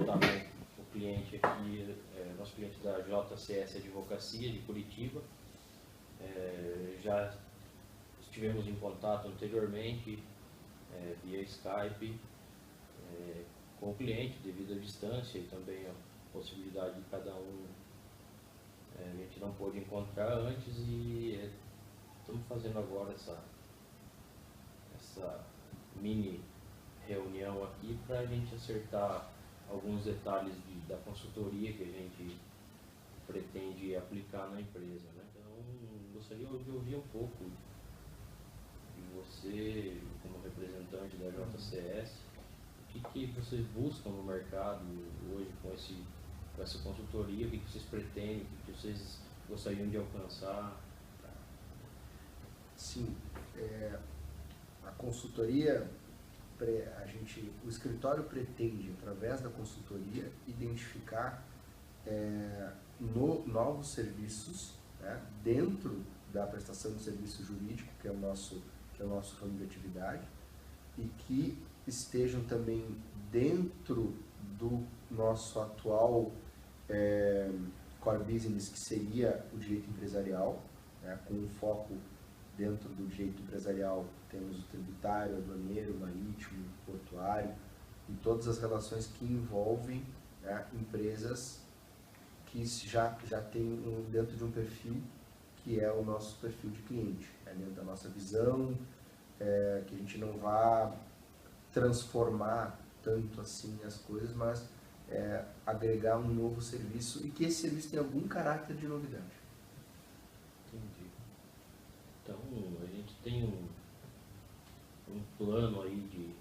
está com o cliente aqui, nosso cliente da JCS Advocacia de Curitiba. Já estivemos em contato anteriormente via Skype com o cliente devido à distância e também a possibilidade de cada um, a gente não pôde encontrar antes, e estamos fazendo agora essa mini reunião aqui para a gente acertar alguns detalhes da consultoria que a gente pretende aplicar na empresa, né? Então, gostaria de ouvir um pouco de você, como representante da JCS, o que vocês buscam no mercado hoje com essa consultoria, o que vocês pretendem, o que vocês gostariam de alcançar? Sim, a consultoria, o escritório pretende, através da consultoria, identificar novos serviços, né, dentro da prestação de serviço jurídico, que é o nosso ramo de atividade, e que estejam também dentro do nosso atual core business, que seria o direito empresarial, né, com um foco dentro do direito empresarial. Temos o tributário, aduaneiro, marítimo, portuário e todas as relações que envolvem, né, empresas que já tem dentro de um perfil que é o nosso perfil de cliente, dentro da nossa visão, que a gente não vá transformar tanto assim as coisas, mas agregar um novo serviço e que esse serviço tenha algum caráter de novidade. Entendi. Então, a gente tem um plano aí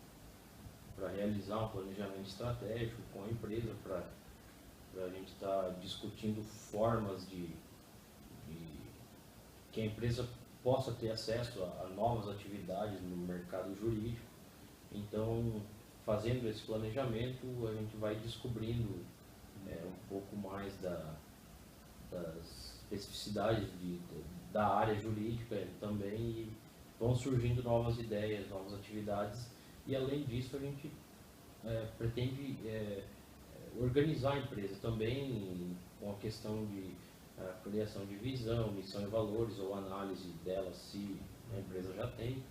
para realizar um planejamento estratégico com a empresa, para a gente estar discutindo formas de que a empresa possa ter acesso a novas atividades no mercado jurídico. Então, fazendo esse planejamento, a gente vai descobrindo um pouco mais das especificidades da área jurídica também, e vão surgindo novas ideias, novas atividades, e além disso a gente pretende organizar a empresa também com a questão de criação de visão, missão e valores, ou análise dela, se a empresa já tem,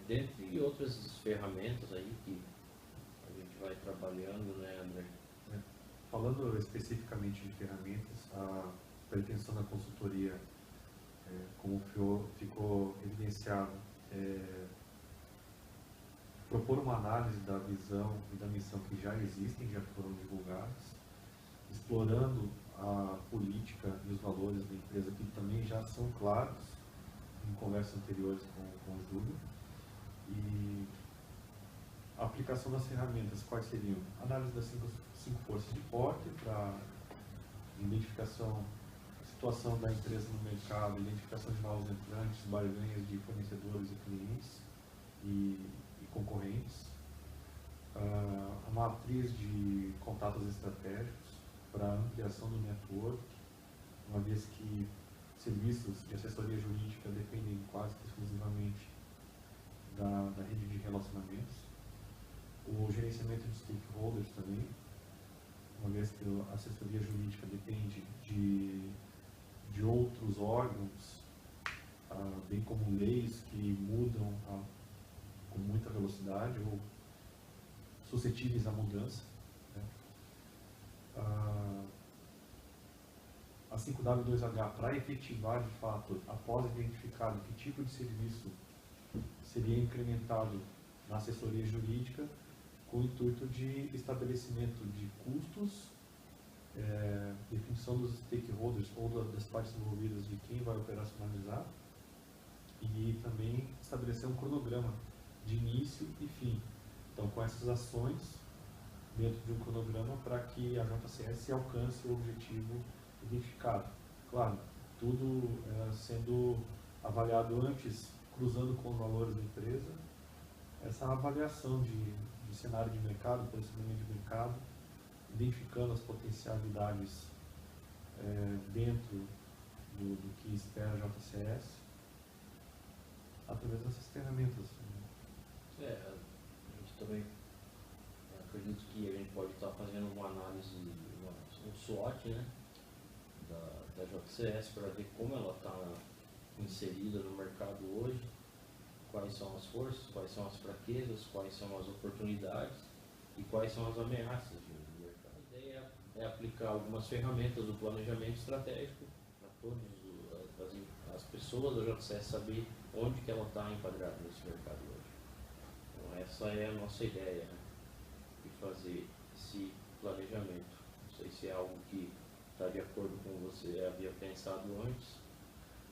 dentre outras ferramentas aí que a gente vai trabalhando, né, André? Falando especificamente de ferramentas, a pretensão da consultoria, como ficou evidenciado, propor uma análise da visão e da missão que já existem, já foram divulgadas, explorando a política e os valores da empresa, que também já são claros em conversas anteriores com o Júlio, e a aplicação das ferramentas, quais seriam? Análise das cinco forças de porte, para identificação, situação da empresa no mercado, identificação de novos entrantes, barganhas de fornecedores e clientes e concorrentes, a matriz de contatos estratégicos para ampliação do network, uma vez que serviços de assessoria jurídica dependem quase que exclusivamente da rede de relacionamentos, o gerenciamento de stakeholders também, uma vez que a assessoria jurídica depende de outros órgãos, bem como leis que mudam com muita velocidade ou suscetíveis à mudança, né? A 5W2H, para efetivar de fato, após identificado que tipo de serviço seria incrementado na assessoria jurídica, com o intuito de estabelecimento de custos, definição dos stakeholders ou das partes envolvidas de quem vai operacionalizar, e também estabelecer um cronograma de início e fim. Então, com essas ações dentro de um cronograma, para que a JCS alcance o objetivo identificado. Claro, tudo sendo avaliado antes, cruzando com os valores da empresa, essa avaliação de cenário de mercado, posicionamento de mercado, identificando as potencialidades dentro do que espera a JCS, através dessas ferramentas. A gente também acredito que a gente pode estar fazendo uma análise, um SWOT, né, da JCS, para ver como ela está inserida no mercado hoje, quais são as forças, quais são as fraquezas, quais são as oportunidades e quais são as ameaças do mercado. A ideia é aplicar algumas ferramentas do planejamento estratégico para todas as pessoas da JCS saber onde que ela está enquadrada nesse mercado hoje. Então essa é a nossa ideia, né, de fazer esse planejamento. Não sei se é algo que está de acordo com o que você havia pensado antes,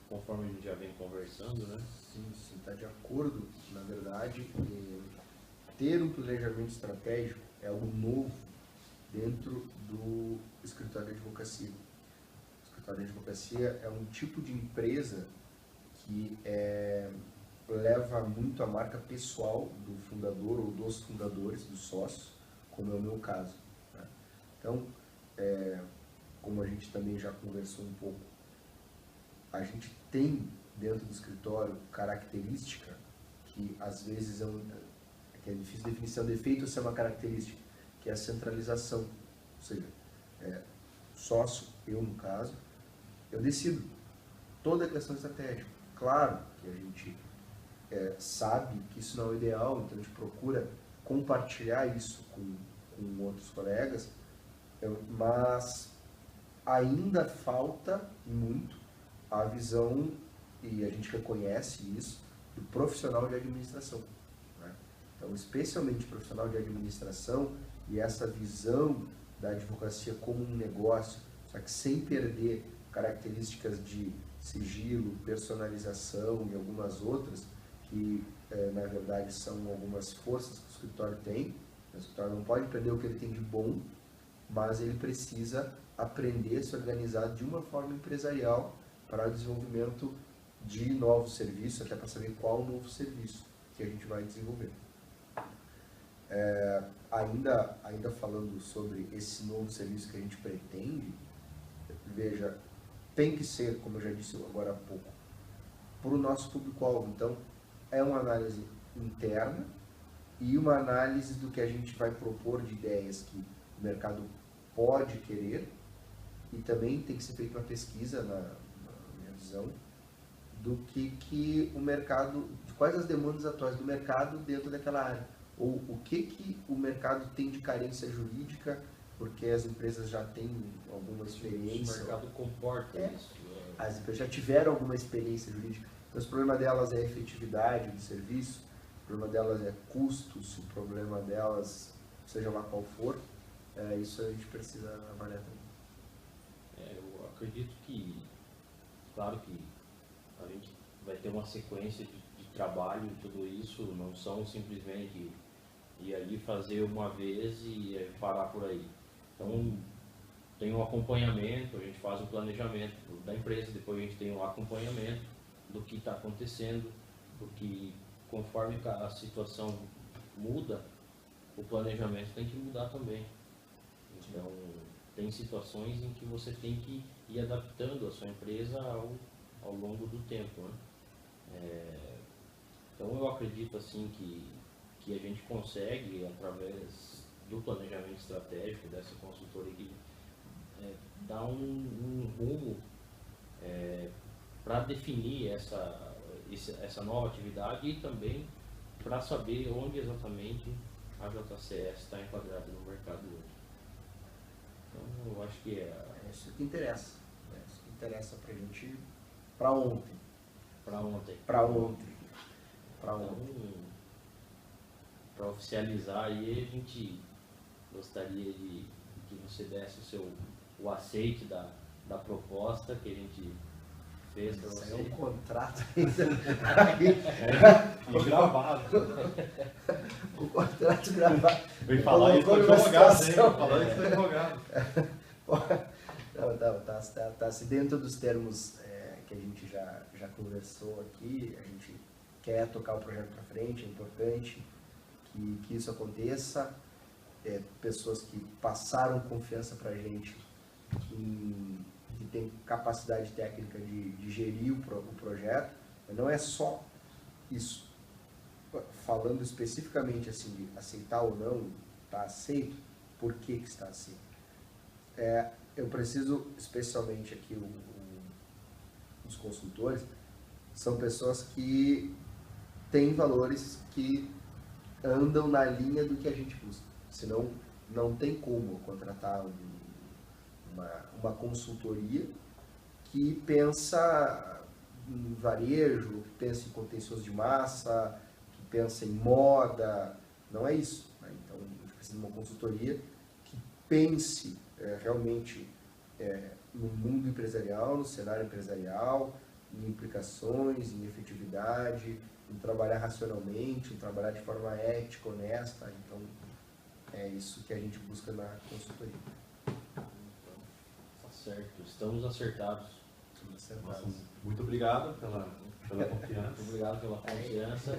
conforme a gente já vem conversando, né? Sim, está de acordo, na verdade. Ter um planejamento estratégico é algo novo dentro do escritório de advocacia. O escritório de advocacia é um tipo de empresa que leva muito a marca pessoal do fundador ou dos fundadores, dos sócios, como é o meu caso, né? Então, como a gente também já conversou um pouco, a gente tem dentro do escritório característica que às vezes que é difícil definição, defeito ser uma característica, que é a centralização. Ou seja, sócio, eu no caso, eu decido toda a questão estratégica. Claro que a gente sabe que isso não é o ideal, então a gente procura compartilhar isso com outros colegas, mas ainda falta muito a visão, e a gente reconhece isso, do profissional de administração, né? Então, especialmente profissional de administração e essa visão da advocacia como um negócio, só que sem perder características de sigilo, personalização e algumas outras, que na verdade são algumas forças que o escritório tem. O escritório não pode perder o que ele tem de bom, mas ele precisa aprender a se organizar de uma forma empresarial para o desenvolvimento de novos serviços, até para saber qual o novo serviço que a gente vai desenvolver. Ainda falando sobre esse novo serviço que a gente pretende, veja, tem que ser, como eu já disse agora há pouco, para o nosso público-alvo. Então, é uma análise interna e uma análise do que a gente vai propor de ideias que o mercado pode querer, e também tem que ser feita uma pesquisa, na minha visão, do que o mercado, de quais as demandas atuais do mercado dentro daquela área, ou o que o mercado tem de carência jurídica, porque as empresas já têm alguma experiência. O mercado comporta isso. As empresas já tiveram alguma experiência jurídica, então o problema delas é a efetividade do serviço, o problema delas é custos, o problema delas, seja lá qual for, isso a gente precisa avaliar também. Eu acredito que, claro que a gente vai ter uma sequência de trabalho e tudo isso, não são simplesmente ir ali fazer uma vez e parar por aí. Então, tem um acompanhamento, a gente faz um planejamento da empresa, depois a gente tem um acompanhamento do que está acontecendo, porque conforme a situação muda, o planejamento tem que mudar também. Então, tem situações em que você tem que ir adaptando a sua empresa ao longo do tempo, né? Então, eu acredito assim que a gente consegue, através do planejamento estratégico dessa consultoria, dar um rumo para definir essa nova atividade e também para saber onde exatamente a JCS está enquadrada no mercado hoje. Então, eu acho que é isso que interessa. É isso que interessa para a gente para ontem. Para ontem. Então, para oficializar aí, a gente gostaria de que você desse o aceite da proposta que a gente fez para você. Isso é um contrato gravado. O contrato gravado. Vem falar isso para advogado, hein? Falar isso para advogado. Não, tá se dentro dos termos que a gente já conversou aqui. A gente quer tocar o projeto para frente, é importante que isso aconteça. Pessoas que passaram confiança para a gente, que tem capacidade técnica de gerir o projeto, mas não é só isso. Falando especificamente assim, de aceitar ou não, está aceito, por que está aceito? Eu preciso, especialmente aqui os consultores, são pessoas que têm valores que andam na linha do que a gente busca. Senão, não tem como contratar uma consultoria que pensa em varejo, que pensa em contencioso de massa, que pensa em moda. Não é isso, né? Então, a gente precisa de uma consultoria que pense realmente no mundo empresarial, no cenário empresarial, em implicações, em efetividade, em trabalhar racionalmente, em trabalhar de forma ética, honesta. Então, é isso que a gente busca na consultoria. Então, tá certo. Estamos acertados. Nossa, muito obrigado pela confiança. Muito obrigado pela confiança.